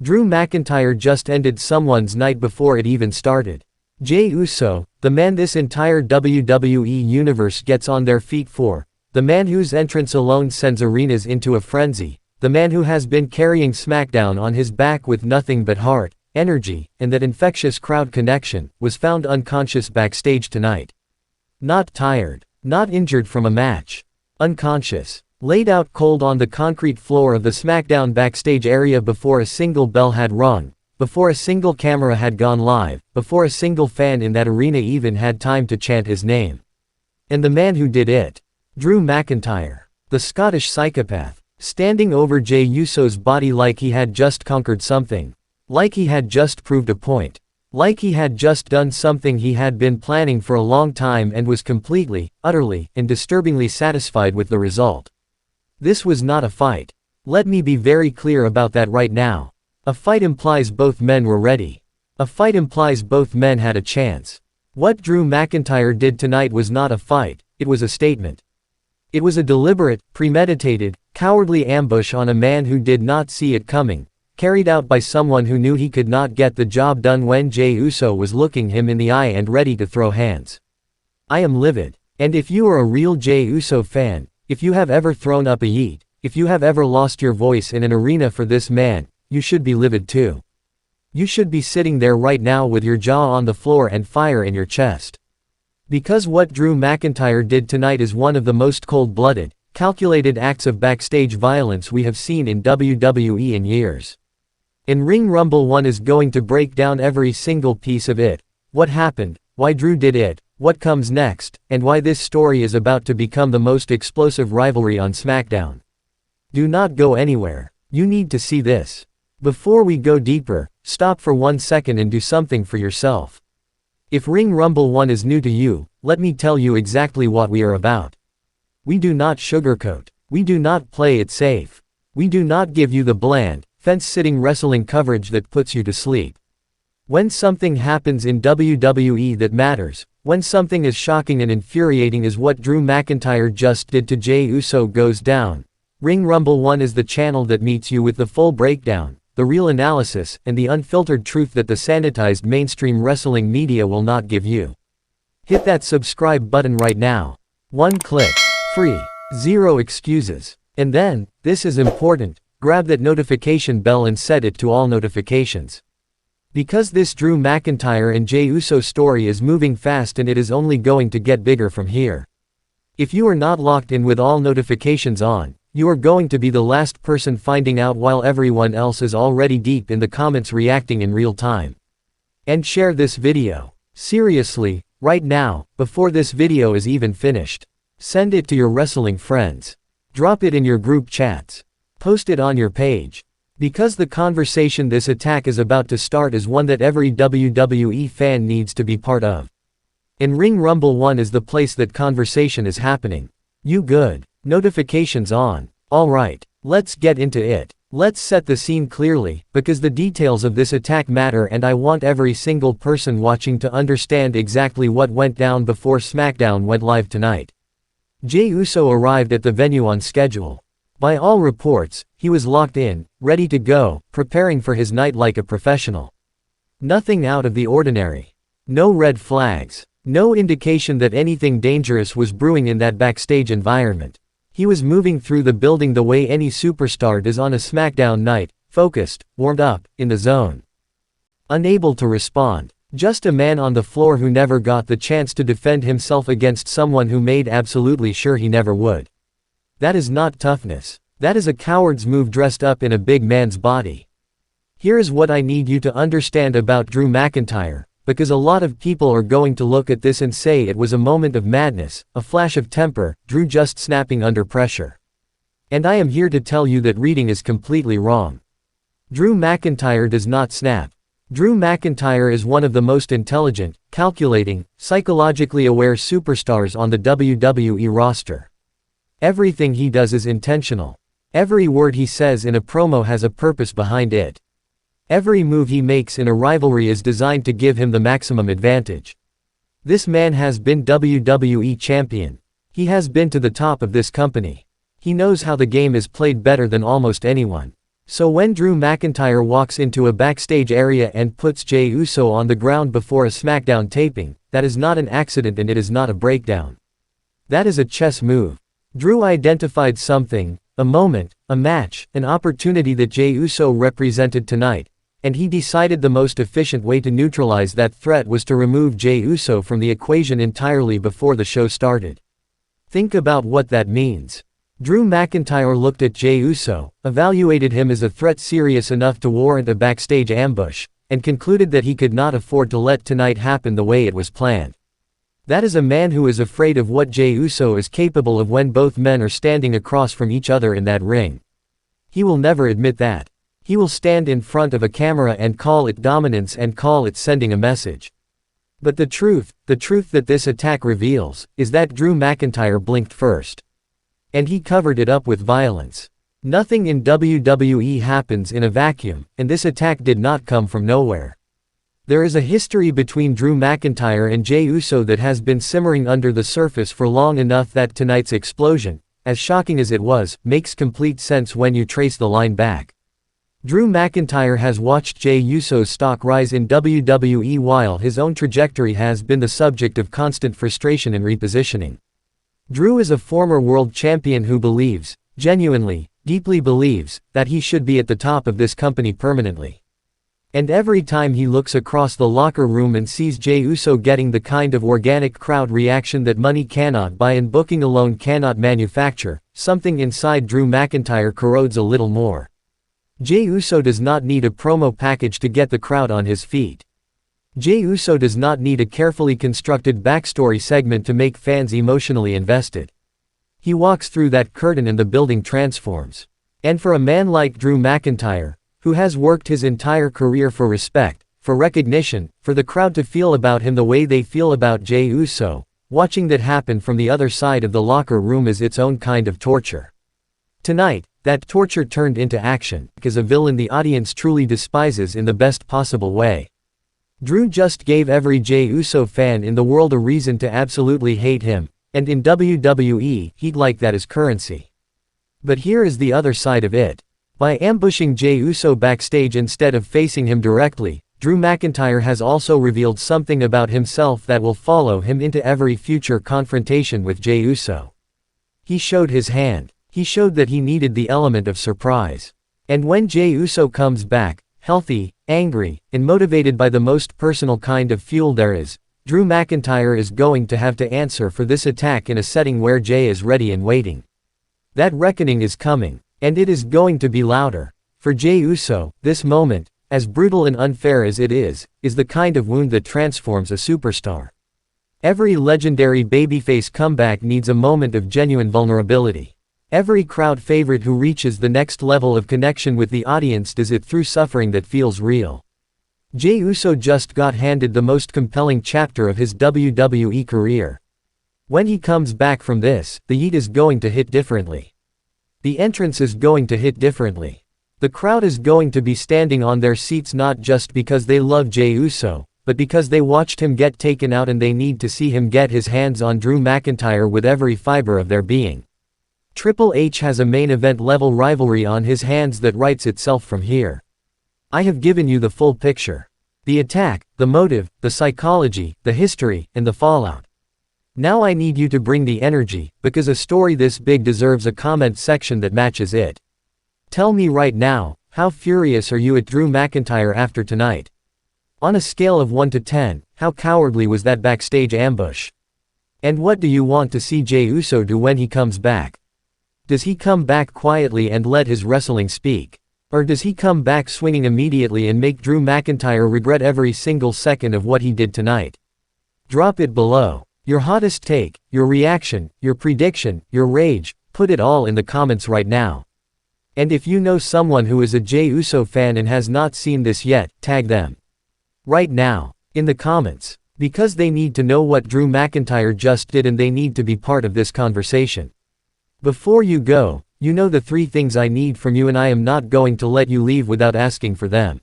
Drew McIntyre just ended someone's night before it even started. Jey Uso, the man this entire WWE Universe gets on their feet for, the man whose entrance alone sends arenas into a frenzy, the man who has been carrying Smackdown on his back with nothing but heart, energy, and that infectious crowd connection, was found unconscious backstage tonight. Not tired. Not injured from a match. Unconscious. Laid out cold on the concrete floor of the Smackdown backstage area before a single bell had rung, before a single camera had gone live, before a single fan in that arena even had time to chant his name. And the man who did it. Drew McIntyre. The Scottish Psychopath. Standing over Jey Uso's body like he had just conquered something. Like he had just proved a point. Like he had just done something he had been planning for a long time and was completely, utterly, and disturbingly satisfied with the result. This was not a fight. Let me be very clear about that right now. A fight implies both men were ready. A fight implies both men had a chance. What Drew McIntyre did tonight was not a fight, it was a statement. It was a deliberate, premeditated, cowardly ambush on a man who did not see it coming, carried out by someone who knew he could not get the job done when Jey Uso was looking him in the eye and ready to throw hands. I am livid. And if you are a real Jey Uso fan, if you have ever thrown up a yeet, if you have ever lost your voice in an arena for this man, you should be livid too. You should be sitting there right now with your jaw on the floor and fire in your chest. Because what Drew McIntyre did tonight is one of the most cold-blooded, calculated acts of backstage violence we have seen in WWE in years. In Ring Rumble 1 is going to break down every single piece of it, what happened, why Drew did it, what comes next, and why this story is about to become the most explosive rivalry on SmackDown. Do not go anywhere. You need to see this. Before we go deeper, stop for 1 second and do something for yourself. If Ring Rumble 1 is new to you, let me tell you exactly what we are about. We do not sugarcoat. We do not play it safe. We do not give you the bland, fence-sitting wrestling coverage that puts you to sleep. When something happens in WWE that matters, when something as shocking and infuriating as what Drew McIntyre just did to Jey Uso goes down, Ring Rumble 1 is the channel that meets you with the full breakdown, the real analysis, and the unfiltered truth that the sanitized mainstream wrestling media will not give you. Hit that subscribe button right now. 1 click. Free. 0 excuses. And then, this is important, grab that notification bell and set it to all notifications. Because this Drew McIntyre and Jey Uso story is moving fast and it is only going to get bigger from here. If you are not locked in with all notifications on, you are going to be the last person finding out while everyone else is already deep in the comments reacting in real time. And share this video. Seriously, right now, before this video is even finished. Send it to your wrestling friends. Drop it in your group chats. Post it on your page. Because the conversation this attack is about to start is one that every WWE fan needs to be part of. And Ring Rumble 1 is the place that conversation is happening. You good? Notifications on. Alright, let's get into it. Let's set the scene clearly, because the details of this attack matter and I want every single person watching to understand exactly what went down before SmackDown went live tonight. Jey Uso arrived at the venue on schedule. By all reports, he was locked in, ready to go, preparing for his night like a professional. Nothing out of the ordinary. No red flags. No indication that anything dangerous was brewing in that backstage environment. He was moving through the building the way any superstar does on a SmackDown night, focused, warmed up, in the zone. Unable to respond. Just a man on the floor who never got the chance to defend himself against someone who made absolutely sure he never would. That is not toughness. That is a coward's move dressed up in a big man's body. Here is what I need you to understand about Drew McIntyre, because a lot of people are going to look at this and say it was a moment of madness, a flash of temper, Drew just snapping under pressure. And I am here to tell you that reading is completely wrong. Drew McIntyre does not snap. Drew McIntyre is one of the most intelligent, calculating, psychologically aware superstars on the WWE roster. Everything he does is intentional. Every word he says in a promo has a purpose behind it. Every move he makes in a rivalry is designed to give him the maximum advantage. This man has been WWE champion. He has been to the top of this company. He knows how the game is played better than almost anyone. So when Drew McIntyre walks into a backstage area and puts Jey Uso on the ground before a Smackdown taping, that is not an accident and it is not a breakdown. That is a chess move. Drew identified something, a moment, a match, an opportunity that Jey Uso represented tonight, and he decided the most efficient way to neutralize that threat was to remove Jey Uso from the equation entirely before the show started. Think about what that means. Drew McIntyre looked at Jey Uso, evaluated him as a threat serious enough to warrant a backstage ambush, and concluded that he could not afford to let tonight happen the way it was planned. That is a man who is afraid of what Jey Uso is capable of when both men are standing across from each other in that ring. He will never admit that. He will stand in front of a camera and call it dominance and call it sending a message. But the truth that this attack reveals, is that Drew McIntyre blinked first. And he covered it up with violence. Nothing in WWE happens in a vacuum, and this attack did not come from nowhere. There is a history between Drew McIntyre and Jey Uso that has been simmering under the surface for long enough that tonight's explosion, as shocking as it was, makes complete sense when you trace the line back. Drew McIntyre has watched Jey Uso's stock rise in WWE while his own trajectory has been the subject of constant frustration and repositioning. Drew is a former world champion who believes, genuinely, deeply believes, that he should be at the top of this company permanently. And every time he looks across the locker room and sees Jey Uso getting the kind of organic crowd reaction that money cannot buy and booking alone cannot manufacture, something inside Drew McIntyre corrodes a little more. Jey Uso does not need a promo package to get the crowd on his feet. Jey Uso does not need a carefully constructed backstory segment to make fans emotionally invested. He walks through that curtain and the building transforms. And for a man like Drew McIntyre, who has worked his entire career for respect, for recognition, for the crowd to feel about him the way they feel about Jey Uso, watching that happen from the other side of the locker room is its own kind of torture. Tonight, that torture turned into action, because a villain the audience truly despises in the best possible way. Drew just gave every Jey Uso fan in the world a reason to absolutely hate him, and in WWE, he'd like that as currency. But here is the other side of it. By ambushing Jey Uso backstage instead of facing him directly, Drew McIntyre has also revealed something about himself that will follow him into every future confrontation with Jey Uso. He showed his hand. He showed that he needed the element of surprise. And when Jey Uso comes back, healthy, angry, and motivated by the most personal kind of fuel there is, Drew McIntyre is going to have to answer for this attack in a setting where Jey is ready and waiting. That reckoning is coming, and it is going to be louder. For Jey Uso, this moment, as brutal and unfair as it is the kind of wound that transforms a superstar. Every legendary babyface comeback needs a moment of genuine vulnerability. Every crowd favorite who reaches the next level of connection with the audience does it through suffering that feels real. Jey Uso just got handed the most compelling chapter of his WWE career. When he comes back from this, the heat is going to hit differently. The entrance is going to hit differently. The crowd is going to be standing on their seats not just because they love Jey Uso, but because they watched him get taken out and they need to see him get his hands on Drew McIntyre with every fiber of their being. Triple H has a main event level rivalry on his hands that writes itself from here. I have given you the full picture. The attack, the motive, the psychology, the history, and the fallout. Now I need you to bring the energy, because a story this big deserves a comment section that matches it. Tell me right now, how furious are you at Drew McIntyre after tonight? On a scale of 1 to 10, how cowardly was that backstage ambush? And what do you want to see Jey Uso do when he comes back? Does he come back quietly and let his wrestling speak? Or does he come back swinging immediately and make Drew McIntyre regret every single second of what he did tonight? Drop it below. Your hottest take, your reaction, your prediction, your rage, put it all in the comments right now. And if you know someone who is a Jey Uso fan and has not seen this yet, tag them. Right now, in the comments. Because they need to know what Drew McIntyre just did and they need to be part of this conversation. Before you go, you know the 3 things I need from you and I am not going to let you leave without asking for them.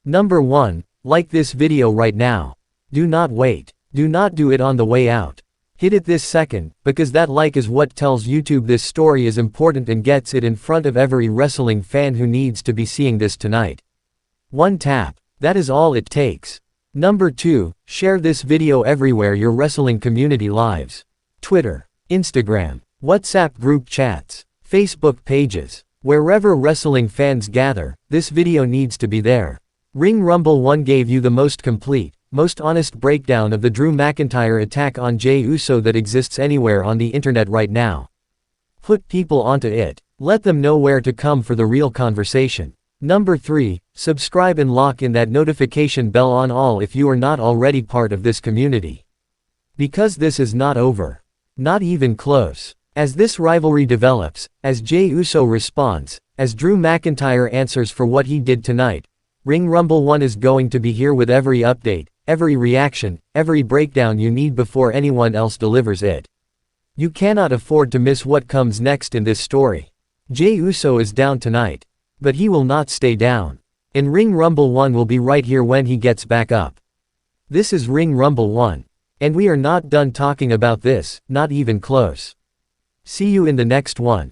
Number 1, like this video right now. Do not wait. Do not do it on the way out. Hit it this second, because that like is what tells YouTube this story is important and gets it in front of every wrestling fan who needs to be seeing this tonight. One tap. That is all it takes. Number 2, share this video everywhere your wrestling community lives. Twitter, Instagram, WhatsApp group chats, Facebook pages. Wherever wrestling fans gather, this video needs to be there. Ring Rumble 1 gave you the most complete, most honest breakdown of the Drew McIntyre attack on Jey Uso that exists anywhere on the internet right now. Put people onto it. Let them know where to come for the real conversation. Number 3, subscribe and lock in that notification bell on all if you are not already part of this community. Because this is not over. Not even close. As this rivalry develops, as Jey Uso responds, as Drew McIntyre answers for what he did tonight, Ring Rumble 1 is going to be here with every update, every reaction, every breakdown you need before anyone else delivers it. You cannot afford to miss what comes next in this story. Jey Uso is down tonight. But he will not stay down. And Ring Rumble 1 will be right here when he gets back up. This is Ring Rumble 1. And we are not done talking about this, not even close. See you in the next one.